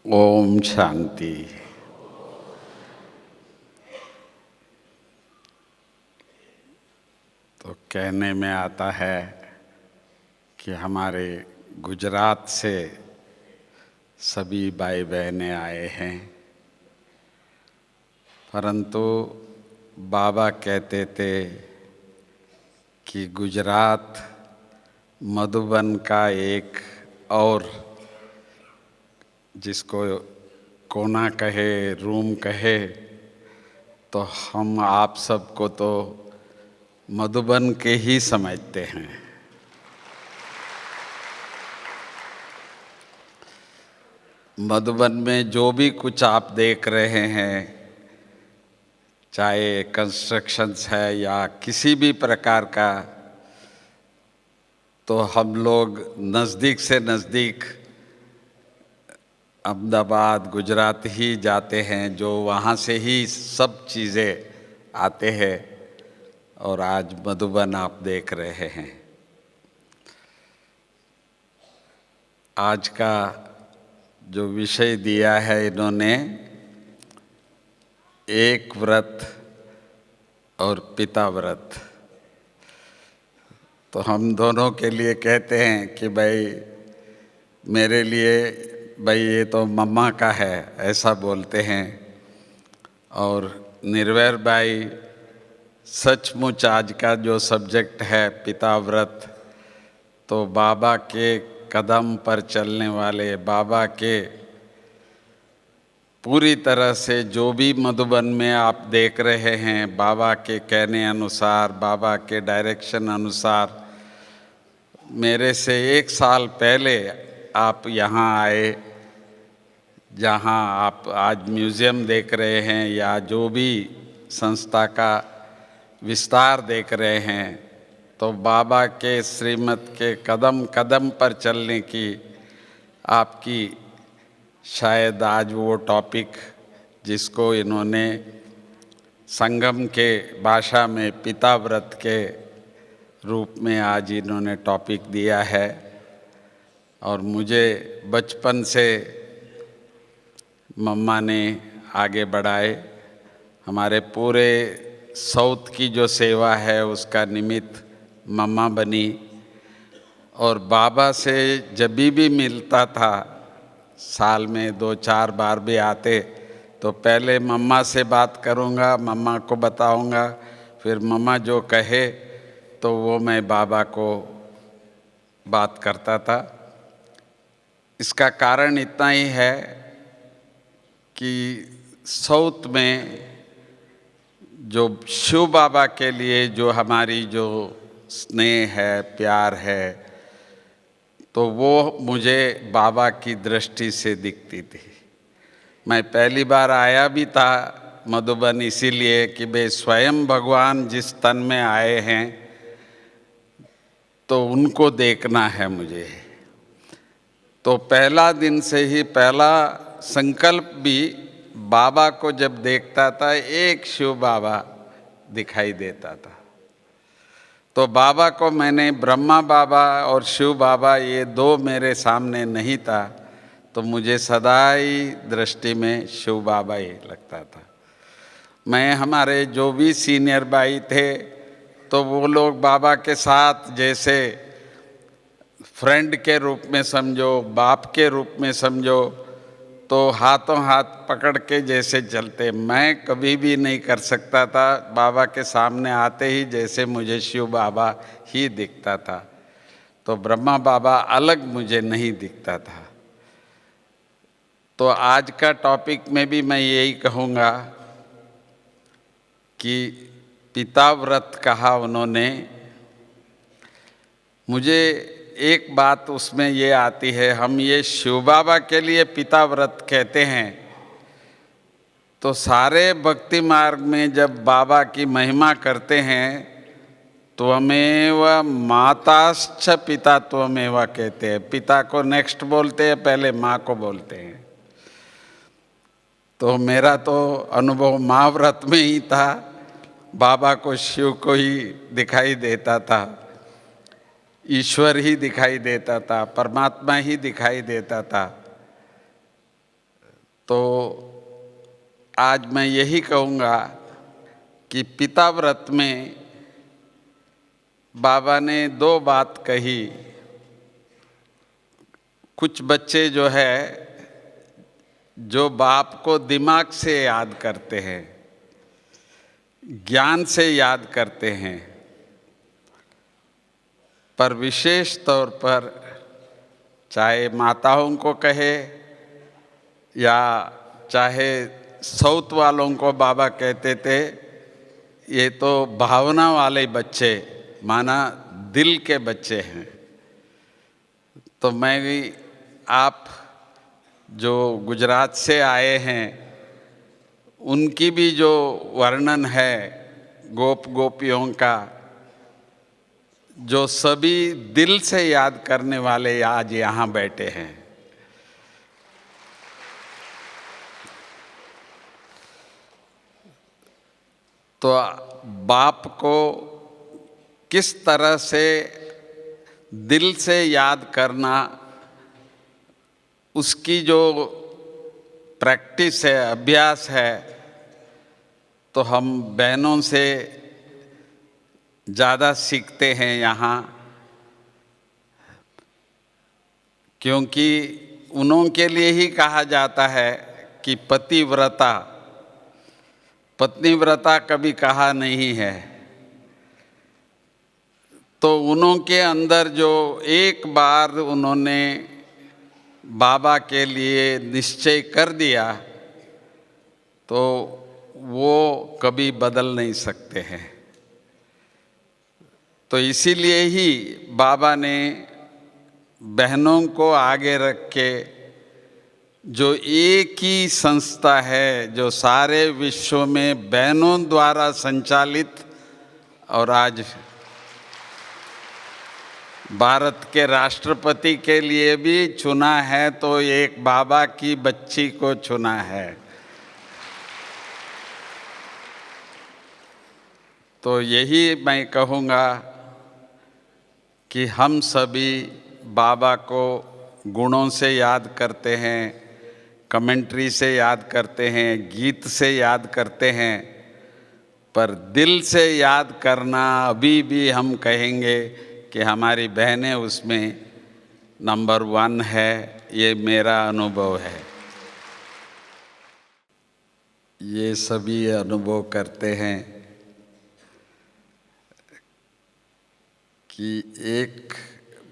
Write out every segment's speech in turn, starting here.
ओम शांति। तो कहने में आता है कि हमारे गुजरात से सभी भाई बहनें आए हैं, परंतु बाबा कहते थे कि गुजरात मधुबन का एक और जिसको कोना कहे, रूम कहे, तो हम आप सबको तो मधुबन के ही समझते हैं। मधुबन में जो भी कुछ आप देख रहे हैं, चाहे कंस्ट्रक्शंस है या किसी भी प्रकार का, तो हम लोग नज़दीक से नज़दीक अहमदाबाद, गुजरात ही जाते हैं, जो वहाँ से ही सब चीज़ें आते हैं। और आज मधुबन आप देख रहे हैं। आज का जो विषय दिया है इन्होंने, एक व्रत और पिता व्रत। तो हम दोनों के लिए कहते हैं कि भाई मेरे लिए भाई ये तो मम्मा का है, ऐसा बोलते हैं। और निर्वैर भाई सचमुच आज का जो सब्जेक्ट है पिता व्रत, तो बाबा के कदम पर चलने वाले, बाबा के पूरी तरह से जो भी मधुबन में आप देख रहे हैं, बाबा के कहने अनुसार, बाबा के डायरेक्शन अनुसार, मेरे से 1 साल पहले आप यहाँ आए, जहाँ आप आज म्यूज़ियम देख रहे हैं या जो भी संस्था का विस्तार देख रहे हैं, तो बाबा के श्रीमत के कदम कदम पर चलने की आपकी शायद आज वो टॉपिक जिसको इन्होंने संगम के भाषा में पिता व्रत के रूप में आज इन्होंने टॉपिक दिया है। और मुझे बचपन से मम्मा ने आगे बढ़ाए। हमारे पूरे साउथ की जो सेवा है उसका निमित्त मम्मा बनी। और बाबा से जब भी मिलता था, साल में 2-4 बार भी आते, तो पहले मम्मा से बात करूँगा, मम्मा को बताऊँगा, फिर मम्मा जो कहे तो वो मैं बाबा को बात करता था। इसका कारण इतना ही है कि साउथ में जो शिव बाबा के लिए जो हमारी जो स्नेह है, प्यार है, तो वो मुझे बाबा की दृष्टि से दिखती थी। मैं पहली बार आया भी था मधुबन इसीलिए कि वे स्वयं भगवान जिस तन में आए हैं तो उनको देखना है मुझे। तो पहला दिन से ही पहला संकल्प भी बाबा को जब देखता था, एक शिव बाबा दिखाई देता था। तो बाबा को मैंने ब्रह्मा बाबा और शिव बाबा ये 2 मेरे सामने नहीं था, तो मुझे सदा ही दृष्टि में शिव बाबा ही लगता था। मैं हमारे जो भी सीनियर भाई थे, तो वो लोग बाबा के साथ जैसे फ्रेंड के रूप में समझो, बाप के रूप में समझो, तो हाथों हाथ पकड़ के जैसे चलते। मैं कभी भी नहीं कर सकता था बाबा के सामने आते ही, जैसे मुझे शिव बाबा ही दिखता था। तो ब्रह्मा बाबा अलग मुझे नहीं दिखता था। तो आज का टॉपिक में भी मैं यही कहूँगा कि पिता व्रत कहा उन्होंने। मुझे एक बात उसमें ये आती है, हम ये शिव बाबा के लिए पिता व्रत कहते हैं, तो सारे भक्ति मार्ग में जब बाबा की महिमा करते हैं त्वमेव माताश्च पिता त्वमेव कहते हैं। पिता को नेक्स्ट बोलते हैं, पहले माँ को बोलते हैं। तो मेरा तो अनुभव महाव्रत में ही था, बाबा को शिव को ही दिखाई देता था, ईश्वर ही दिखाई देता था, परमात्मा ही दिखाई देता था। तो आज मैं यही कहूँगा कि पिता व्रत में बाबा ने दो बात कही। कुछ बच्चे जो है जो बाप को दिमाग से याद करते हैं, ज्ञान से याद करते हैं, पर विशेष तौर पर चाहे माताओं को कहे या चाहे साउथ वालों को बाबा कहते थे, ये तो भावना वाले बच्चे, माना दिल के बच्चे हैं। तो मैं भी, आप जो गुजरात से आए हैं, उनकी भी जो वर्णन है गोप गोपियों का, जो सभी दिल से याद करने वाले आज यहाँ बैठे हैं। तो बाप को किस तरह से दिल से याद करना, उसकी जो प्रैक्टिस है, अभ्यास है, तो हम बहनों से ज़्यादा सीखते हैं यहाँ, क्योंकि उन्हों के लिए ही कहा जाता है कि पतिव्रता, पत्नीव्रता कभी कहा नहीं है। तो उन्हों के अंदर जो एक बार उन्होंने बाबा के लिए निश्चय कर दिया, तो वो कभी बदल नहीं सकते हैं। तो इसीलिए ही बाबा ने बहनों को आगे रख के, जो एक ही संस्था है जो सारे विश्व में बहनों द्वारा संचालित, और आज भारत के राष्ट्रपति के लिए भी चुना है, तो एक बाबा की बच्ची को चुना है। तो यही मैं कहूँगा कि हम सभी बाबा को गुणों से याद करते हैं, कमेंट्री से याद करते हैं, गीत से याद करते हैं, पर दिल से याद करना अभी भी हम कहेंगे कि हमारी बहनें उसमें नंबर 1 है। ये मेरा अनुभव है। ये सभी अनुभव करते हैं कि एक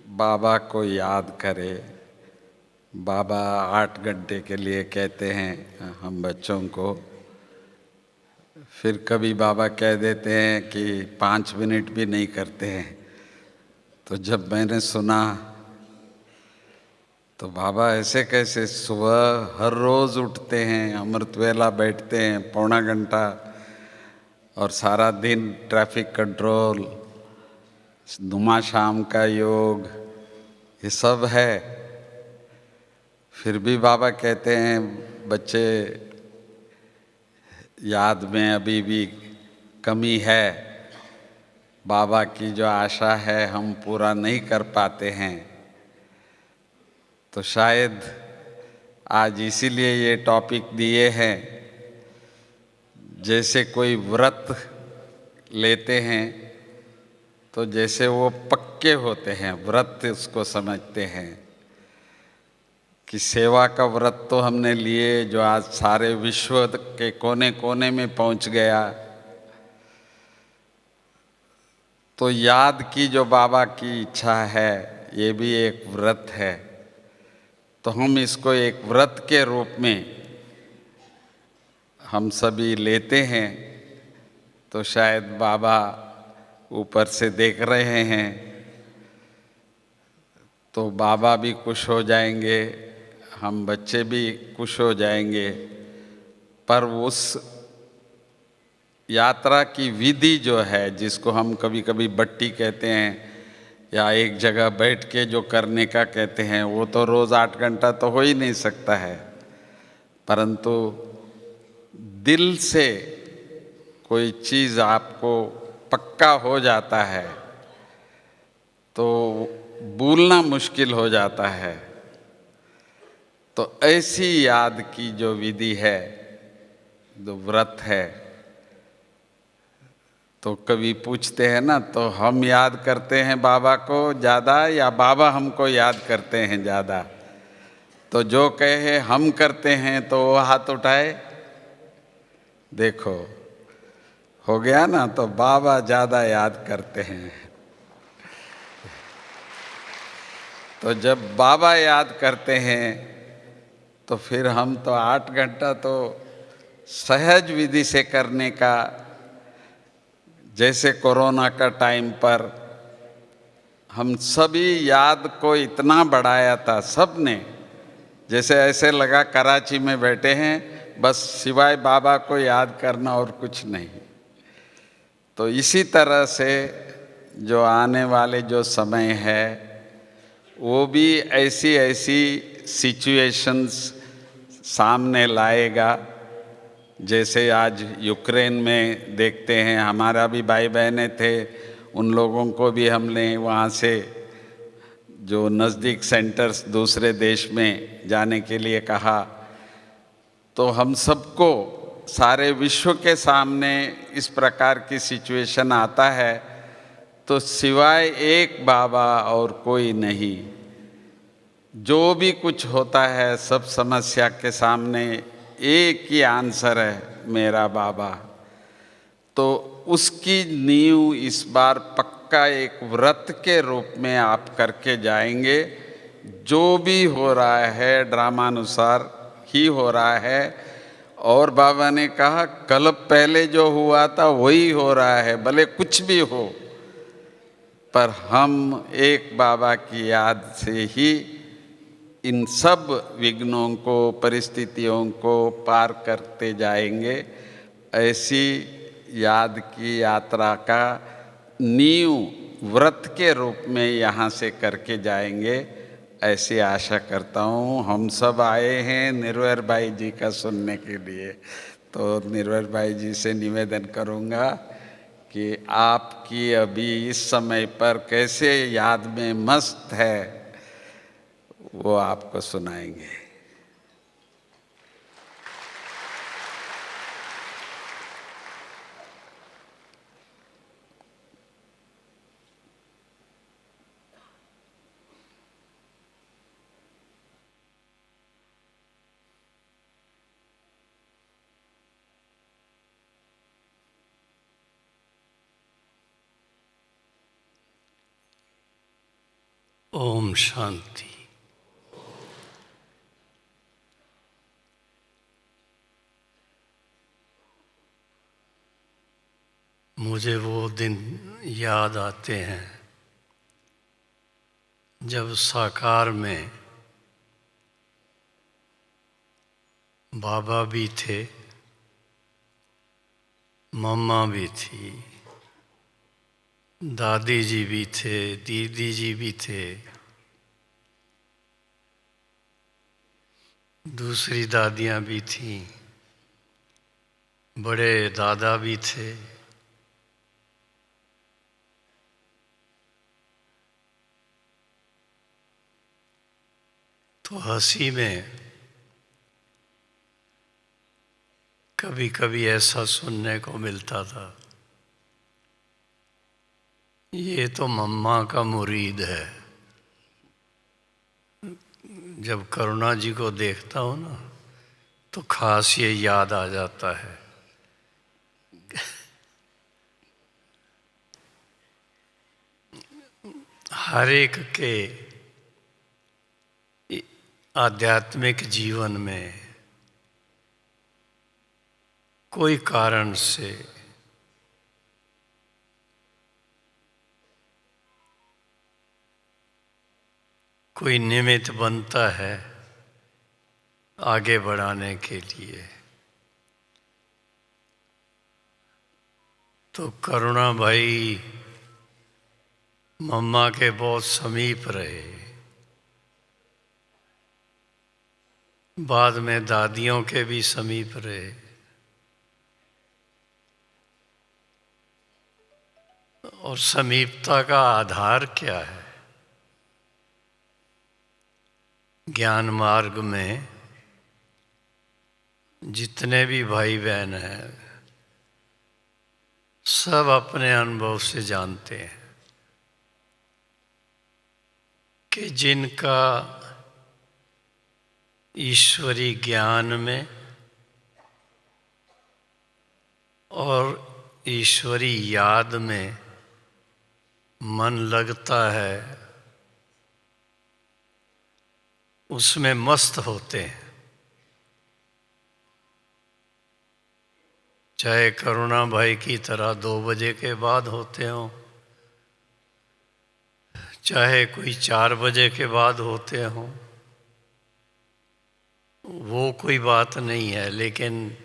बाबा को याद करे। बाबा 8 घंटे के लिए कहते हैं हम बच्चों को, फिर कभी बाबा कह देते हैं कि 5 मिनट भी नहीं करते हैं। तो जब मैंने सुना तो बाबा ऐसे कैसे, सुबह हर रोज़ उठते हैं, अमृत वेला बैठते हैं पौना घंटा, और सारा दिन ट्रैफिक कंट्रोल, धुमा शाम का योग, ये सब है। फिर भी बाबा कहते हैं बच्चे, याद में अभी भी कमी है, बाबा की जो आशा है हम पूरा नहीं कर पाते हैं। तो शायद आज इसीलिए ये टॉपिक दिए हैं। जैसे कोई व्रत लेते हैं तो जैसे वो पक्के होते हैं, व्रत उसको समझते हैं कि सेवा का व्रत तो हमने लिए, जो आज सारे विश्व के कोने कोने में पहुंच गया। तो याद की जो बाबा की इच्छा है, ये भी एक व्रत है। तो हम इसको एक व्रत के रूप में हम सभी लेते हैं। तो शायद बाबा ऊपर से देख रहे हैं, तो बाबा भी खुश हो जाएंगे, हम बच्चे भी खुश हो जाएंगे। पर उस यात्रा की विधि जो है, जिसको हम कभी कभी बट्टी कहते हैं या एक जगह बैठ के जो करने का कहते हैं, वो तो रोज़ 8 घंटा तो हो ही नहीं सकता है। परंतु दिल से कोई चीज़ आपको पक्का हो जाता है तो भूलना मुश्किल हो जाता है। तो ऐसी याद की जो विधि है, जो व्रत है, तो कभी पूछते हैं ना, तो हम याद करते हैं बाबा को ज़्यादा या बाबा हमको याद करते हैं ज़्यादा? तो जो कहे हम करते हैं तो वो हाथ उठाए। देखो हो गया ना, तो बाबा ज़्यादा याद करते हैं। तो जब बाबा याद करते हैं तो फिर हम तो 8 घंटा तो सहज विधि से करने का, जैसे कोरोना का टाइम पर हम सभी याद को इतना बढ़ाया था सबने, जैसे ऐसे लगा कराची में बैठे हैं, बस सिवाय बाबा को याद करना और कुछ नहीं। तो इसी तरह से जो आने वाले जो समय है वो भी ऐसी ऐसी सिचुएशंस सामने लाएगा। जैसे आज यूक्रेन में देखते हैं, हमारा भी भाई बहनें थे, उन लोगों को भी हमने वहाँ से जो नज़दीक सेंटर्स दूसरे देश में जाने के लिए कहा। तो हम सबको, सारे विश्व के सामने इस प्रकार की सिचुएशन आता है तो सिवाय एक बाबा और कोई नहीं। जो भी कुछ होता है सब समस्या के सामने एक ही आंसर है, मेरा बाबा। तो उसकी नींव इस बार पक्का एक व्रत के रूप में आप करके जाएंगे। जो भी हो रहा है ड्रामानुसार ही हो रहा है। और बाबा ने कहा कल पहले जो हुआ था वही हो रहा है, भले कुछ भी हो, पर हम एक बाबा की याद से ही इन सब विघ्नों को, परिस्थितियों को पार करते जाएंगे। ऐसी याद की यात्रा का नींव व्रत के रूप में यहाँ से करके जाएंगे, ऐसी आशा करता हूँ। हम सब आए हैं निर्वैर भाई जी का सुनने के लिए, तो निर्वैर भाई जी से निवेदन करूँगा कि आपकी अभी इस समय पर कैसे याद में मस्त है वो आपको सुनाएंगे। ओम शांति। मुझे वो दिन याद आते हैं जब साकार में बाबा भी थे, मम्मा भी थी, दादी जी भी थे, दीदी जी भी थे, दूसरी दादियाँ भी थीं, बड़े दादा भी थे। तो हंसी में कभी कभी ऐसा सुनने को मिलता था, ये तो मम्मा का मुरीद है। जब करुणा जी को देखता हूँ ना तो खास ये याद आ जाता है। हर एक के आध्यात्मिक जीवन में कोई कारण से कोई निमित्त बनता है आगे बढ़ाने के लिए। तो करुणा भाई मम्मा के बहुत समीप रहे, बाद में दादियों के भी समीप रहे, और समीपता का आधार क्या है? ज्ञान मार्ग में जितने भी भाई बहन हैं सब अपने अनुभव से जानते हैं कि जिनका ईश्वरी ज्ञान में और ईश्वरी याद में मन लगता है उसमें मस्त होते हैं। चाहे करुणा भाई की तरह 2 बजे के बाद होते हों, चाहे कोई 4 बजे के बाद होते हों, वो कोई बात नहीं है। लेकिन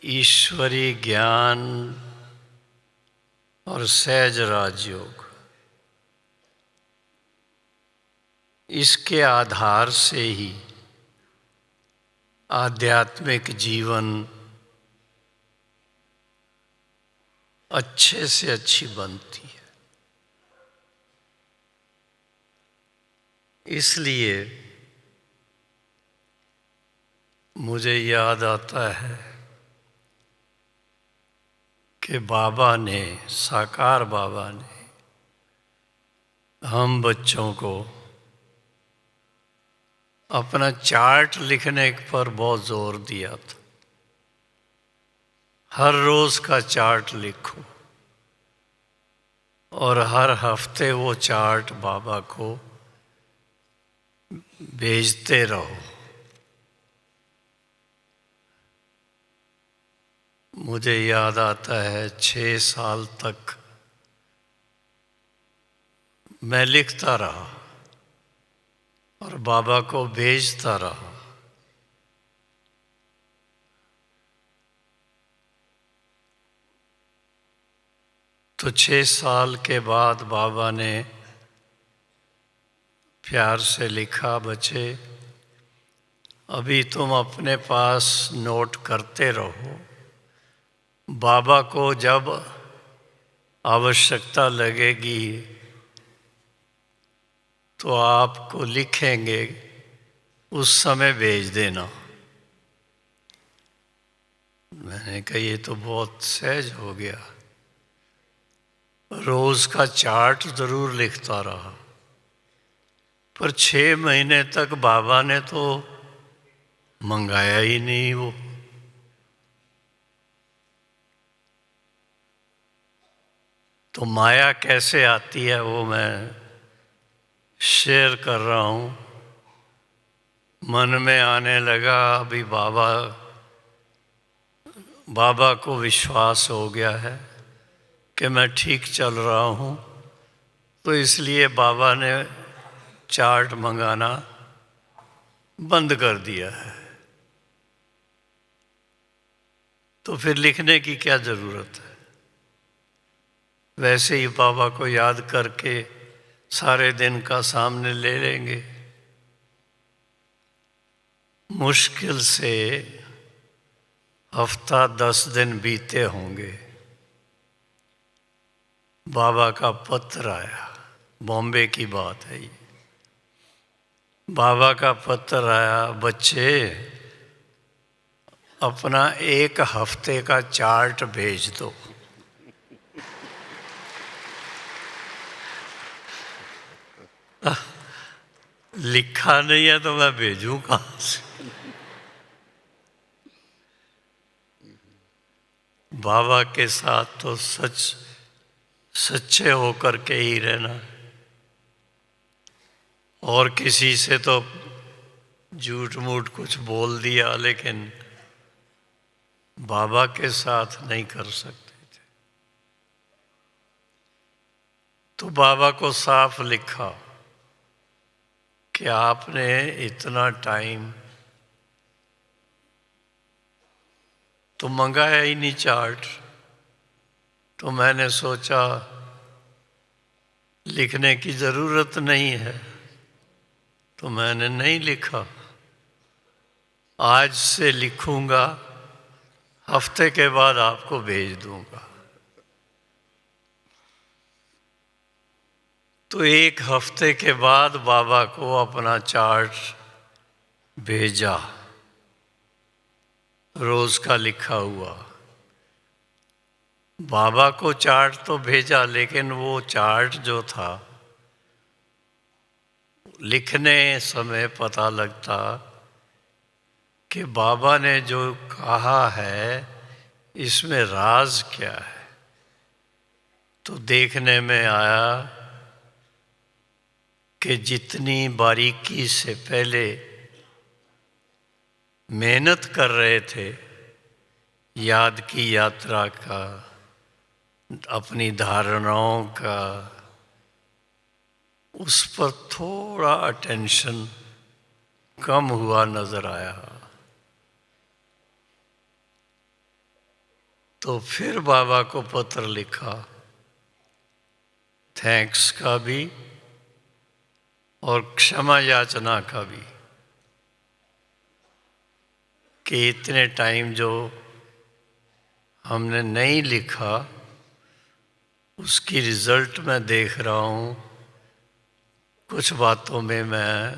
ईश्वरी ज्ञान और सहज राजयोग, इसके आधार से ही आध्यात्मिक जीवन अच्छे से अच्छी बनती है। इसलिए मुझे याद आता है कि बाबा ने, साकार बाबा ने हम बच्चों को अपना चार्ट लिखने पर बहुत जोर दिया था। हर रोज का चार्ट लिखो और हर हफ्ते वो चार्ट बाबा को भेजते रहो। मुझे याद आता है 6 साल तक मैं लिखता रहा और बाबा को भेजता रहा। तो 6 साल के बाद बाबा ने प्यार से लिखा, बच्चे अभी तुम अपने पास नोट करते रहो, बाबा को जब आवश्यकता लगेगी तो आपको लिखेंगे, उस समय भेज देना। मैंने कहा ये तो बहुत सहज हो गया। रोज का चार्ट जरूर लिखता रहा, पर 6 महीने तक बाबा ने तो मंगाया ही नहीं वो। तो माया कैसे आती है वो मैं शेयर कर रहा हूँ। मन में आने लगा अभी बाबा को विश्वास हो गया है कि मैं ठीक चल रहा हूँ, तो इसलिए बाबा ने चार्ट मंगाना बंद कर दिया है। तो फिर लिखने की क्या ज़रूरत है? वैसे ही बाबा को याद करके सारे दिन का सामने ले लेंगे। मुश्किल से हफ्ता 10 दिन बीते होंगे, बाबा का पत्र आया। बॉम्बे की बात है ये। बाबा का पत्र आया, बच्चे अपना 1 हफ्ते का चार्ट भेज दो। लिखा नहीं है तो मैं भेजूं कहां से? बाबा के साथ तो सच्चे होकर के ही रहना, और किसी से तो झूठ मूठ कुछ बोल दिया, लेकिन बाबा के साथ नहीं कर सकते थे। तो बाबा को साफ लिखा कि आपने इतना टाइम तो मंगाया ही नहीं चार्ट। तो मैंने सोचा लिखने की ज़रूरत नहीं है, तो मैंने नहीं लिखा। आज से लिखूंगा, हफ्ते के बाद आपको भेज दूंगा। तो तो एक हफ्ते के बाद बाबा को अपना चार्ट भेजा, रोज का लिखा हुआ। बाबा को चार्ट तो भेजा, लेकिन वो चार्ट जो था, लिखने समय पता लगता कि बाबा ने जो कहा है इसमें राज क्या है। तो देखने में आया कि जितनी बारीकी से पहले मेहनत कर रहे थे याद की यात्रा का, अपनी धारणाओं का, उस पर थोड़ा अटेंशन कम हुआ नजर आया। तो फिर बाबा को पत्र लिखा, थैंक्स का भी और क्षमा याचना का भी, कि इतने टाइम जो हमने नहीं लिखा उसकी रिजल्ट मैं देख रहा हूँ। कुछ बातों में मैं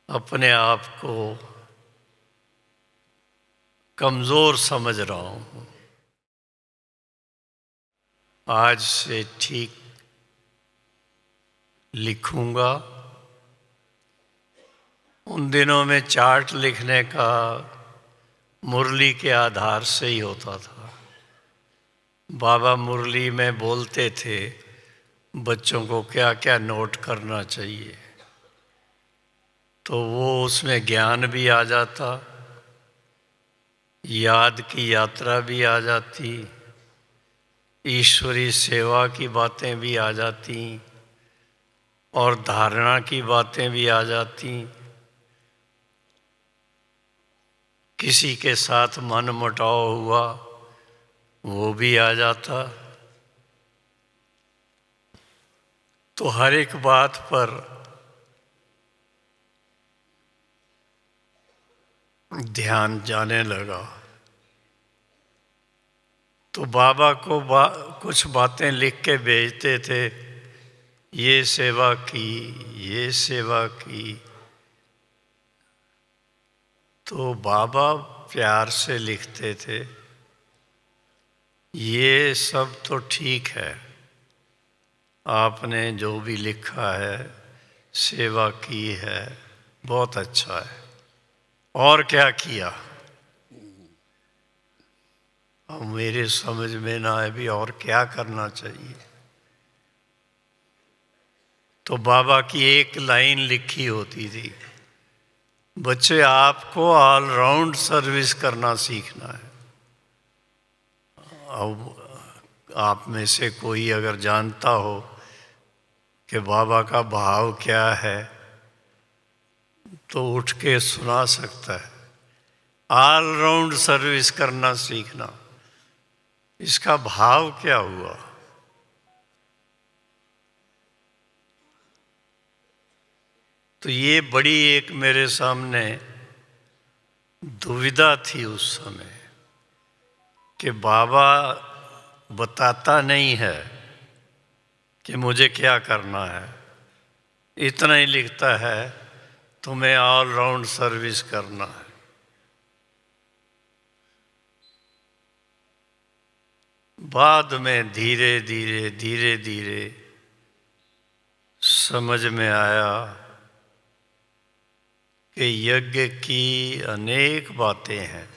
अपने आप को कमज़ोर समझ रहा हूँ। आज से ठीक लिखूँगा। उन दिनों में चार्ट लिखने का मुरली के आधार से ही होता था। बाबा मुरली में बोलते थे बच्चों को क्या क्या नोट करना चाहिए, तो वो उसमें ज्ञान भी आ जाता, याद की यात्रा भी आ जाती, ईश्वरी सेवा की बातें भी आ जाती और धारणा की बातें भी आ जाती। किसी के साथ मन मुटाव हुआ वो भी आ जाता। तो हर एक बात पर ध्यान जाने लगा। तो बाबा को कुछ बातें लिख के भेजते थे, ये सेवा की, ये सेवा की। तो बाबा प्यार से लिखते थे, ये सब तो ठीक है, आपने जो भी लिखा है, सेवा की है, बहुत अच्छा है, और क्या किया? अब मेरे समझ में ना आए भी और क्या करना चाहिए। तो बाबा की एक लाइन लिखी होती थी, बच्चे आपको ऑलराउंड सर्विस करना सीखना है। अब आप में से कोई अगर जानता हो कि बाबा का भाव क्या है तो उठ के सुना सकता है। ऑलराउंड सर्विस करना सीखना, इसका भाव क्या हुआ? तो ये बड़ी एक मेरे सामने दुविधा थी उस समय कि बाबा बताता नहीं है कि मुझे क्या करना है, इतना ही लिखता है तुम्हें ऑल राउंड सर्विस करना है। बाद में धीरे धीरे धीरे धीरे समझ में आया कि यज्ञ की अनेक बातें हैं।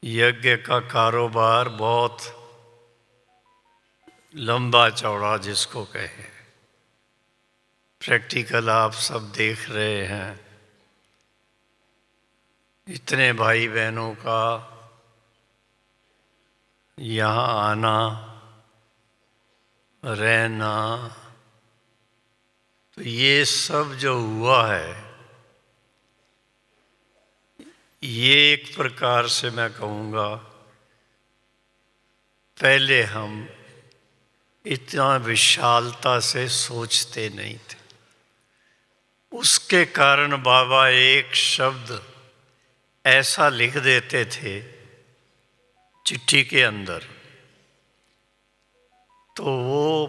यज्ञ का कारोबार बहुत लंबा चौड़ा जिसको कहें, प्रैक्टिकल आप सब देख रहे हैं। इतने भाई बहनों का यहाँ आना, रहना, तो ये सब जो हुआ है, ये एक प्रकार से मैं कहूँगा पहले हम इतना विशालता से सोचते नहीं थे। उसके कारण बाबा एक शब्द ऐसा लिख देते थे चिट्ठी के अंदर, तो वो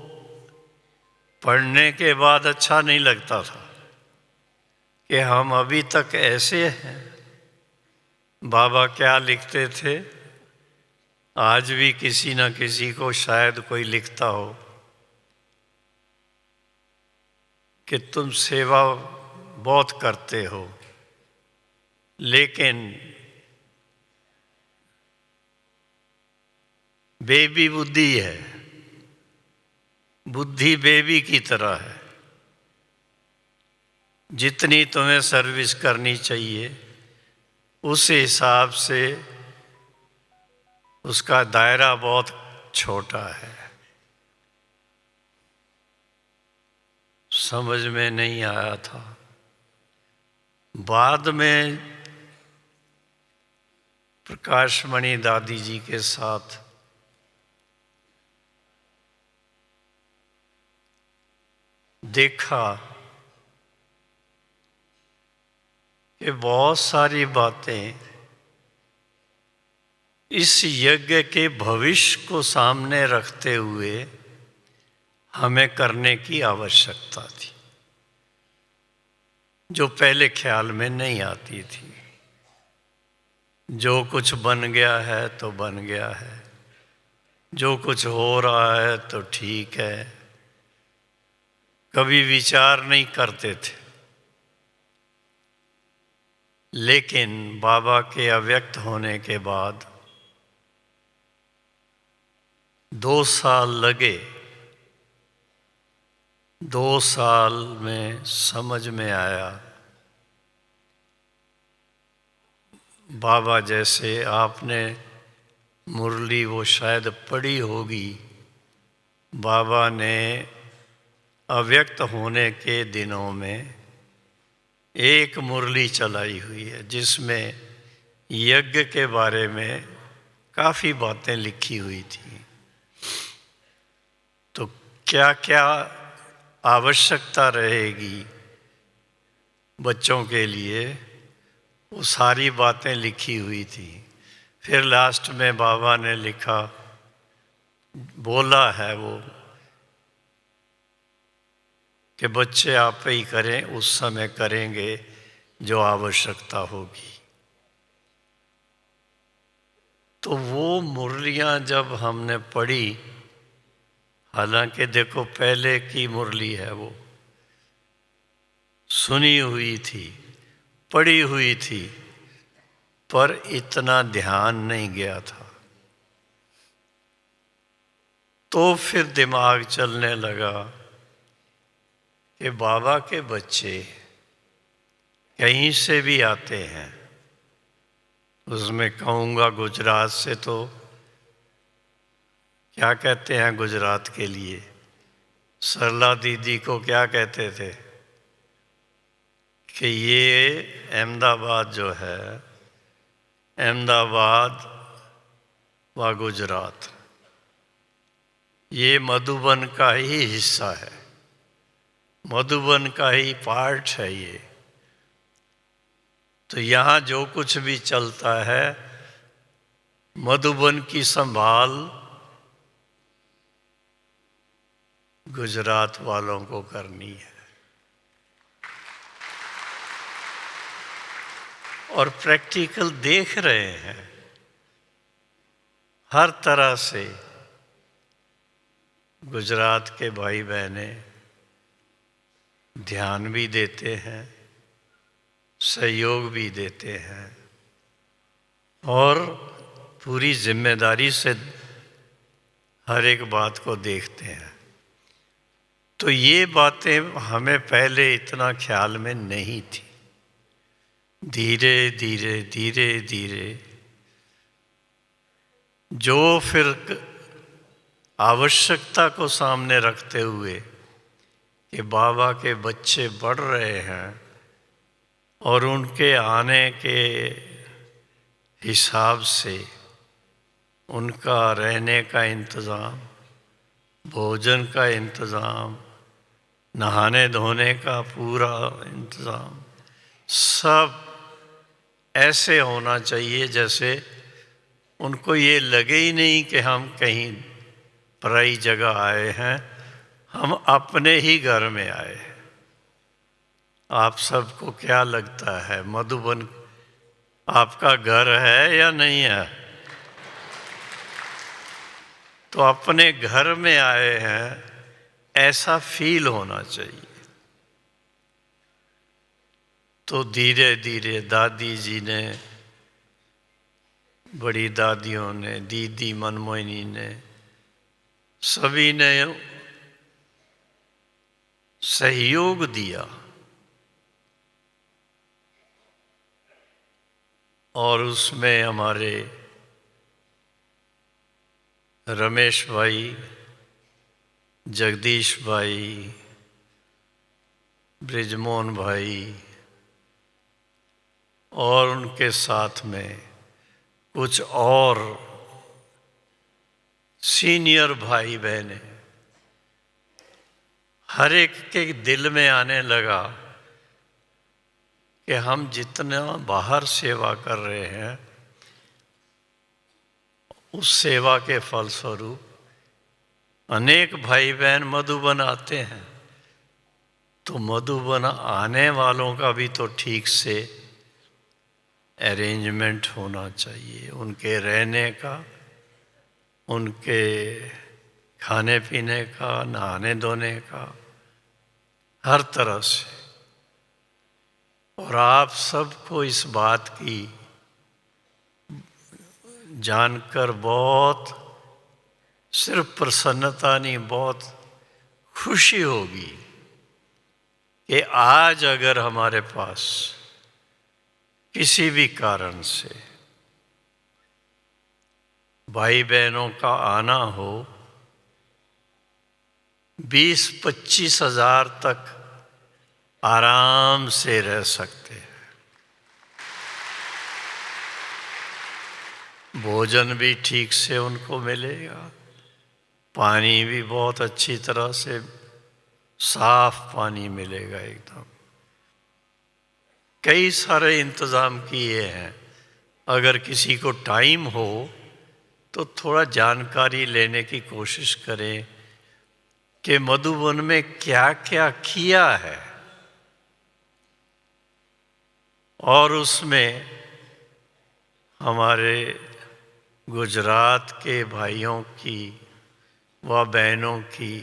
पढ़ने के बाद अच्छा नहीं लगता था कि हम अभी तक ऐसे हैं। बाबा क्या लिखते थे, आज भी किसी न किसी को शायद कोई लिखता हो कि तुम सेवा बहुत करते हो, लेकिन बेबी बुद्धि है, बुद्धि बेबी की तरह है। जितनी तुम्हें सर्विस करनी चाहिए उस हिसाब से उसका दायरा बहुत छोटा है। समझ में नहीं आया था। बाद में प्रकाशमणि दादी जी के साथ देखा कि बहुत सारी बातें इस यज्ञ के भविष्य को सामने रखते हुए हमें करने की आवश्यकता थी, जो पहले ख्याल में नहीं आती थी। जो कुछ बन गया है तो बन गया है, जो कुछ हो रहा है तो ठीक है, कभी विचार नहीं करते थे। लेकिन बाबा के अव्यक्त होने के बाद 2 साल लगे। 2 साल में समझ में आया, बाबा जैसे आपने मुरली वो शायद पढ़ी होगी, बाबा ने अव्यक्त होने के दिनों में एक मुरली चलाई हुई है जिसमें यज्ञ के बारे में काफ़ी बातें लिखी हुई थी। तो क्या क्या आवश्यकता रहेगी बच्चों के लिए, वो सारी बातें लिखी हुई थी। फिर लास्ट में बाबा ने लिखा, बोला है वो कि बच्चे आप ही करें, उस समय करेंगे जो आवश्यकता होगी। तो वो मुरलियाँ जब हमने पढ़ी, हालांकि देखो पहले की मुरली है, वो सुनी हुई थी, पढ़ी हुई थी, पर इतना ध्यान नहीं गया था। तो फिर दिमाग चलने लगा कि बाबा के बच्चे कहीं से भी आते हैं। उसमें कहूँगा गुजरात से, तो क्या कहते हैं गुजरात के लिए, सरला दीदी को क्या कहते थे कि ये अहमदाबाद जो है, अहमदाबाद व गुजरात, ये मधुबन का ही हिस्सा है, मधुबन का ही पार्ट है ये। तो यहाँ जो कुछ भी चलता है, मधुबन की संभाल गुजरात वालों को करनी है। और प्रैक्टिकल देख रहे हैं हर तरह से। गुजरात के भाई बहने ध्यान भी देते हैं, सहयोग भी देते हैं, और पूरी जिम्मेदारी से हर एक बात को देखते हैं। तो ये बातें हमें पहले इतना ख्याल में नहीं थी। धीरे धीरे धीरे धीरे जो फिर आवश्यकता को सामने रखते हुए कि बाबा के बच्चे बढ़ रहे हैं और उनके आने के हिसाब से उनका रहने का इंतज़ाम, भोजन का इंतज़ाम, नहाने धोने का पूरा इंतज़ाम, सब ऐसे होना चाहिए जैसे उनको ये लगे ही नहीं कि हम कहीं पराई जगह आए हैं, हम अपने ही घर में आए। आप सबको क्या लगता है, मधुबन आपका घर है या नहीं है? तो अपने घर में आए हैं, ऐसा फील होना चाहिए। तो धीरे धीरे दादी जी ने, बड़ी दादियों ने, दीदी मनमोहिनी ने, सभी ने सहयोग दिया और उसमें हमारे रमेश भाई, जगदीश भाई, ब्रिजमोहन भाई और उनके साथ में कुछ और सीनियर भाई बहनें, हर एक के दिल में आने लगा कि हम जितना बाहर सेवा कर रहे हैं, उस सेवा के फलस्वरूप अनेक भाई बहन मधुबन आते हैं, तो मधुबन आने वालों का भी तो ठीक से अरेंजमेंट होना चाहिए, उनके रहने का, उनके खाने पीने का, नहाने धोने का, हर तरह से। और आप सबको इस बात की जानकर बहुत, सिर्फ प्रसन्नता नहीं, बहुत खुशी होगी कि आज अगर हमारे पास किसी भी कारण से भाई बहनों का आना हो, 20-25 हजार तक आराम से रह सकते हैं। भोजन भी ठीक से उनको मिलेगा, पानी भी बहुत अच्छी तरह से साफ पानी मिलेगा एकदम। कई सारे इंतज़ाम किए हैं। अगर किसी को टाइम हो तो थोड़ा जानकारी लेने की कोशिश करें कि मधुबन में क्या क्या किया है, और उसमें हमारे गुजरात के भाइयों की व बहनों की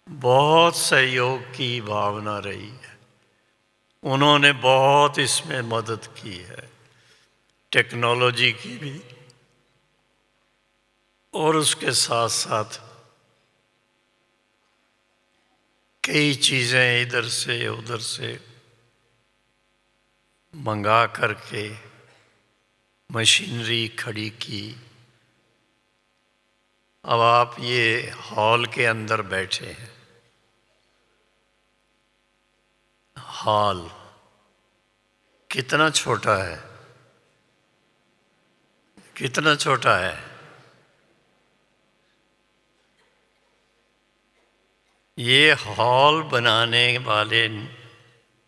बहुत सहयोग की भावना रही है। उन्होंने बहुत इसमें मदद की है, टेक्नोलॉजी की भी, और उसके साथ साथ कई चीज़ें इधर से उधर से मंगा करके मशीनरी खड़ी की। अब आप ये हॉल के अंदर बैठे हैं, हॉल कितना छोटा है, कितना छोटा है। ये हॉल बनाने वाले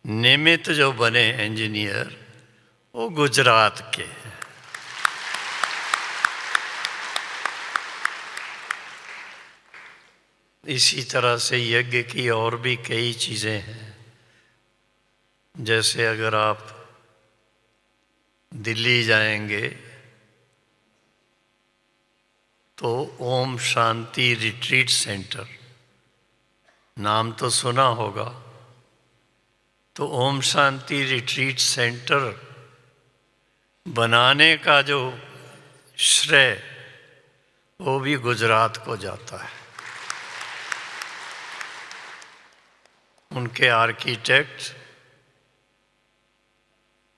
निमित्त जो बने इंजीनियर, वो गुजरात के हैं। इसी तरह से यज्ञ की और भी कई चीज़ें हैं। जैसे अगर आप दिल्ली जाएंगे तो ओम शांति रिट्रीट सेंटर, नाम तो सुना होगा। तो ओम शांति रिट्रीट सेंटर बनाने का जो श्रेय, वो भी गुजरात को जाता है। उनके आर्किटेक्ट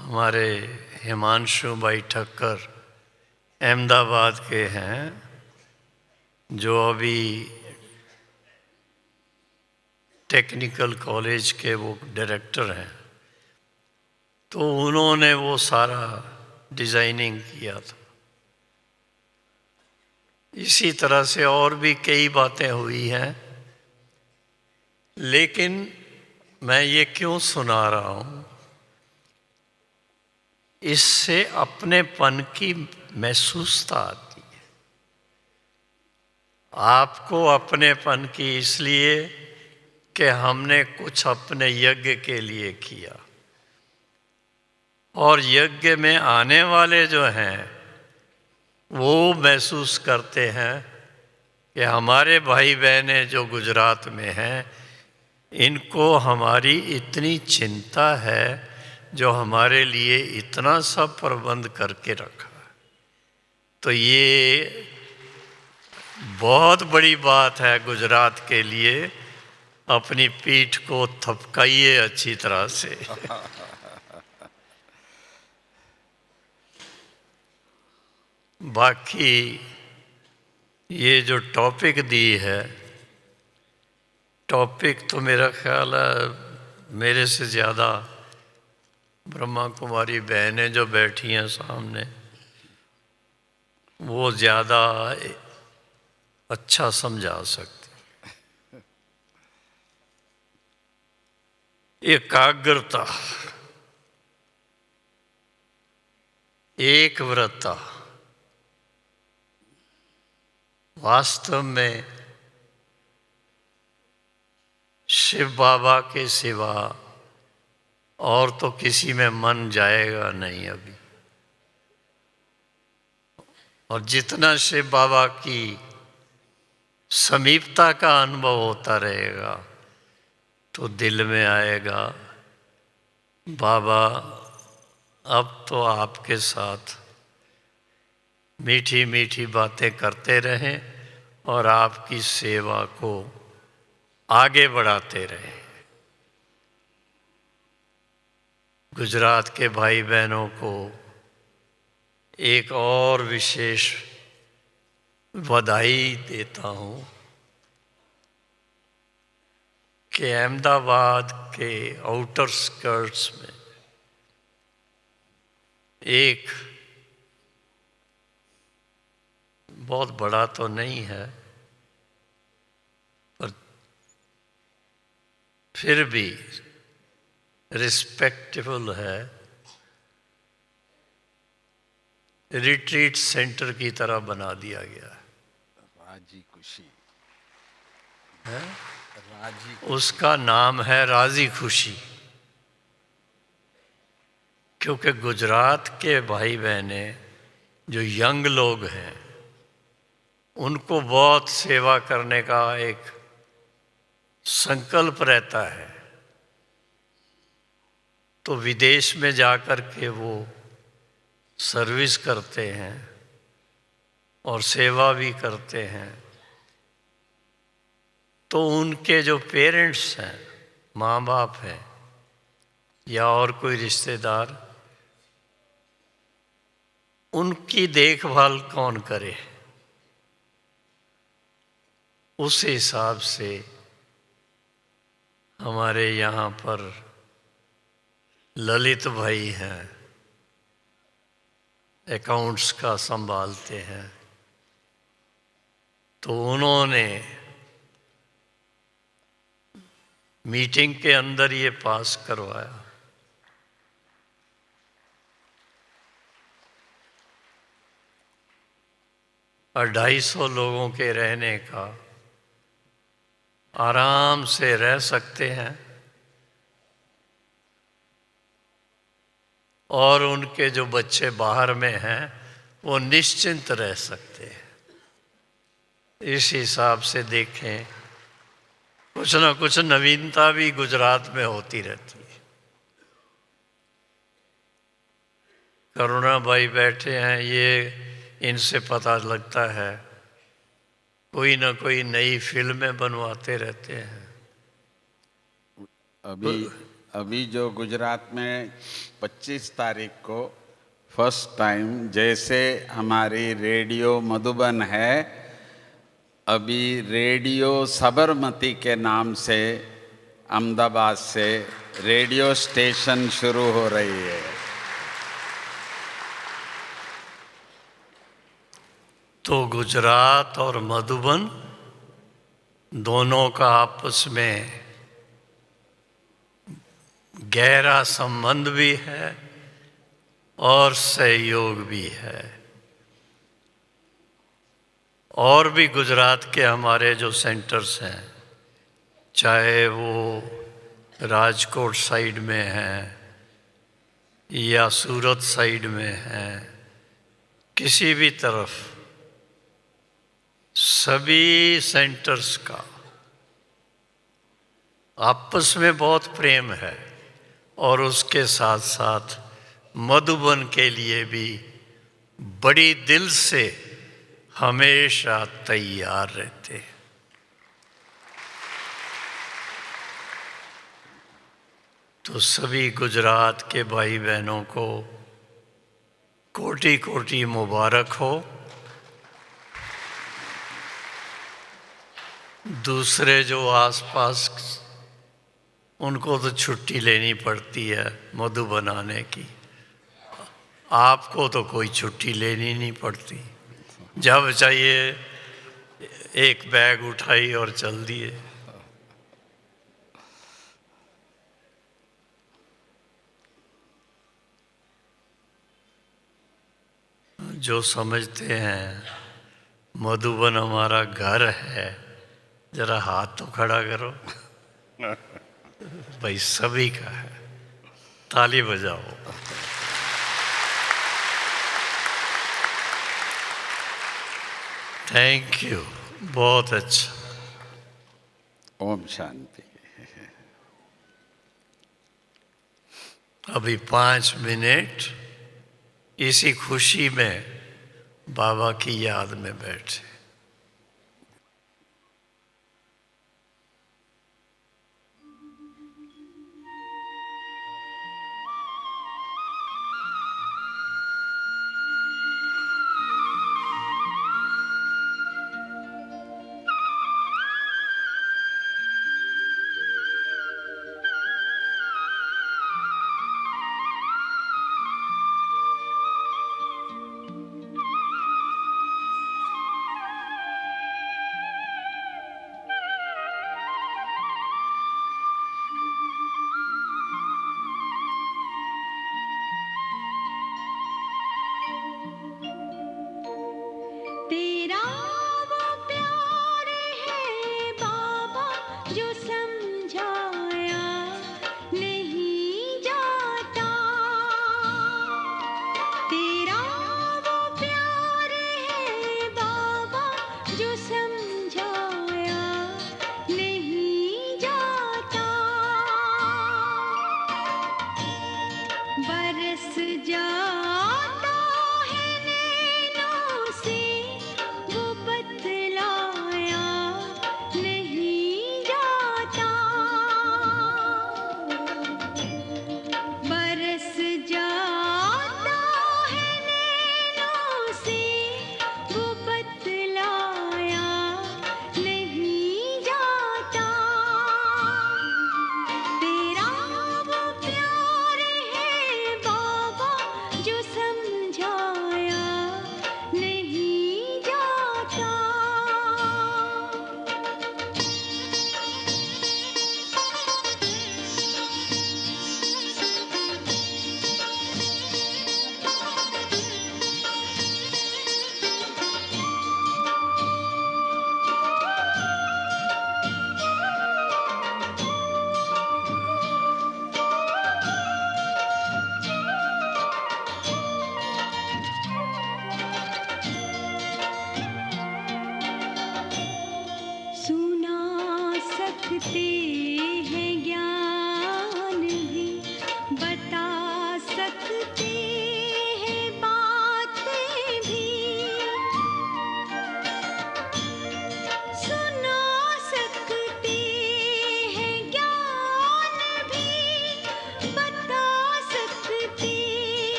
हमारे हिमांशु भाई ठक्कर अहमदाबाद के हैं, जो अभी टेक्निकल कॉलेज के वो डायरेक्टर हैं। तो उन्होंने वो सारा डिज़ाइनिंग किया था। इसी तरह से और भी कई बातें हुई हैं, लेकिन मैं ये क्यों सुना रहा हूँ, इससे अपनेपन की महसूसता आती है। आपको अपनेपन की इसलिए कि हमने कुछ अपने यज्ञ के लिए किया, और यज्ञ में आने वाले जो हैं वो महसूस करते हैं कि हमारे भाई बहनें जो गुजरात में हैं, इनको हमारी इतनी चिंता है, जो हमारे लिए इतना सब प्रबंध करके रखा। तो ये बहुत बड़ी बात है गुजरात के लिए। अपनी पीठ को थपकाइए अच्छी तरह से। बाकी ये जो टॉपिक दी है, टॉपिक तो मेरा ख्याल है मेरे से ज़्यादा ब्रह्मा कुमारी बहनें जो बैठी हैं सामने, वो ज़्यादा अच्छा समझा सकती। एकाग्रता, एक व्रता, वास्तव में शिव बाबा के सिवा और तो किसी में मन जाएगा नहीं अभी। और जितना शिव बाबा की समीपता का अनुभव होता रहेगा, तो दिल में आएगा बाबा अब तो आपके साथ मीठी मीठी बातें करते रहें और आपकी सेवा को आगे बढ़ाते रहें। गुजरात के भाई बहनों को एक और विशेष बधाई देता हूँ कि अहमदाबाद के आउटर स्कर्ट्स में एक बहुत बड़ा तो नहीं है, पर फिर भी रिस्पेक्टेबल है, रिट्रीट सेंटर की तरह बना दिया गया है। राजी खुशी है? राजी, उसका नाम है राजी खुशी। क्योंकि गुजरात के भाई बहने जो यंग लोग हैं, उनको बहुत सेवा करने का एक संकल्प रहता है, तो विदेश में जाकर के वो सर्विस करते हैं और सेवा भी करते हैं। तो उनके जो पेरेंट्स हैं, माँ बाप हैं या और कोई रिश्तेदार, उनकी देखभाल कौन करे? उस हिसाब से हमारे यहाँ पर ललित भाई हैं, अकाउंट्स का संभालते हैं, तो उन्होंने मीटिंग के अंदर ये पास करवाया। और 250 लोगों के रहने का, आराम से रह सकते हैं और उनके जो बच्चे बाहर में हैं वो निश्चिंत रह सकते हैं। इस हिसाब से देखें, कुछ ना कुछ नवीनता भी गुजरात में होती रहती है। करुणा भाई बैठे हैं, ये इनसे पता लगता है कोई ना कोई नई फिल्में बनवाते रहते हैं। अभी जो गुजरात में 25 तारीख को फर्स्ट टाइम, जैसे हमारी रेडियो मधुबन है, अभी रेडियो साबरमती के नाम से अहमदाबाद से रेडियो स्टेशन शुरू हो रही है। तो गुजरात और मधुबन दोनों का आपस में गहरा संबंध भी है और सहयोग भी है। और भी गुजरात के हमारे जो सेंटर्स हैं, चाहे वो राजकोट साइड में हैं या सूरत साइड में हैं, किसी भी तरफ सभी सेंटर्स का आपस में बहुत प्रेम है और उसके साथ साथ मधुबन के लिए भी बड़ी दिल से हमेशा तैयार रहते हैं। तो सभी गुजरात के भाई बहनों को कोटि कोटि मुबारक हो। दूसरे जो आसपास, उनको तो छुट्टी लेनी पड़ती है मधु बनाने की, आपको तो कोई छुट्टी लेनी नहीं पड़ती, जब चाहिए एक बैग उठाई और चल दिए। जो समझते हैं मधुबन हमारा घर है, जरा हाथ तो खड़ा करो। भाई सभी का है, ताली बजाओ। थैंक यू, बहुत अच्छा। ओम शांति। अभी 5 मिनट इसी खुशी में बाबा की याद में बैठे।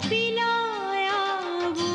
पिलाया वो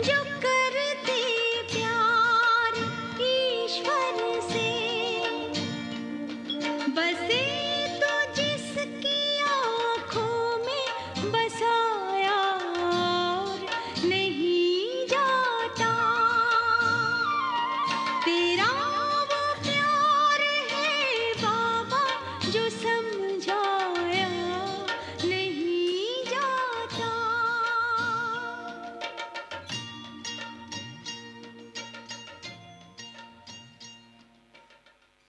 जो